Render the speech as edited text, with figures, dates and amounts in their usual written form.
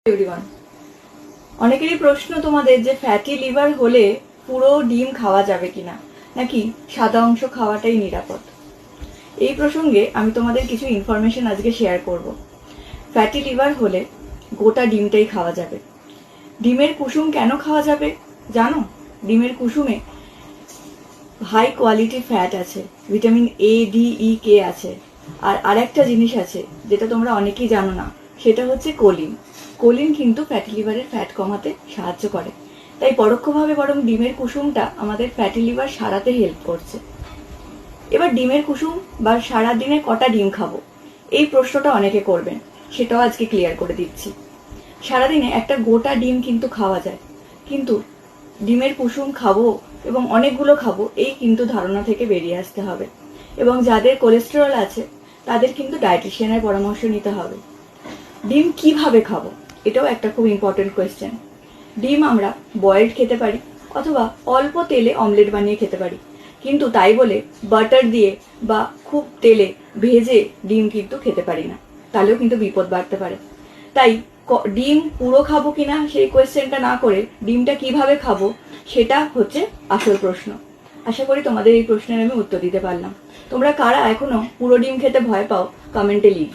Everyone, অনেকেরই প্রশ্ন তোমাদের যে ফ্যাটি লিভার হলে পুরো ডিম খাওয়া যাবে কিনা নাকি সাদা অংশ খাওয়াটাই নিরাপদ। এই প্রসঙ্গে আমি তোমাদের কিছু ইনফরমেশন আজকে শেয়ার করব। ফ্যাটি লিভার হলে গোটা ডিমটাই খাওয়া যাবে। ডিমের কুসুম কেন খাওয়া যাবে জানো? ডিমের কুসুমে হাই কোয়ালিটি ফ্যাট আছে, ভিটামিন এ, ডি, ই, কে আছে। আর আরেকটা জিনিস আছে যেটা তোমরা অনেকেই জানো না, সেটা হচ্ছে কোলিন। কোলিন কিন্তু ফ্যাটি লিভারের ফ্যাট কমাতে সাহায্য করে, তাই পরোক্ষভাবে বরং ডিমের কুসুমটা আমাদের ফ্যাটি লিভার সারাতে হেল্প করছে। এবার ডিমের কুসুম বা সারা দিনে কটা ডিম খাবো, এই প্রশ্নটা অনেকে করবেন, সেটাও আজকে ক্লিয়ার করে দিচ্ছি। সারাদিনে একটা গোটা ডিম কিন্তু খাওয়া যায়, কিন্তু ডিমের কুসুম খাবো এবং অনেকগুলো খাবো এই কিন্তু ধারণা থেকে বেরিয়ে আসতে হবে। এবং যাদের কোলেস্টেরল আছে তাদের কিন্তু ডায়েটিশিয়ানের পরামর্শ নিতে হবে। ডিম কিভাবে খাবো, এটাও একটা খুব ইম্পর্টেন্ট কোয়েশ্চেন। ডিম আমরা বয়েলড খেতে পারি অথবা অল্প তেলে অমলেট বানিয়ে খেতে পারি, কিন্তু তাই বলে বাটার দিয়ে বা খুব তেলে ভেজে ডিম কিন্তু খেতে পারি না, তাহলেও কিন্তু বিপদ বাড়তে পারে। তাই ডিম পুরো খাবো কিনা সেই কোয়েশ্চেনটা না করে ডিমটা কিভাবে খাবো সেটা হচ্ছে আসল প্রশ্ন। আশা করি তোমাদের এই প্রশ্নের আমি উত্তর দিতে পারলাম। তোমরা কারা এখনো পুরো ডিম খেতে ভয় পাও কমেন্টে লিখ।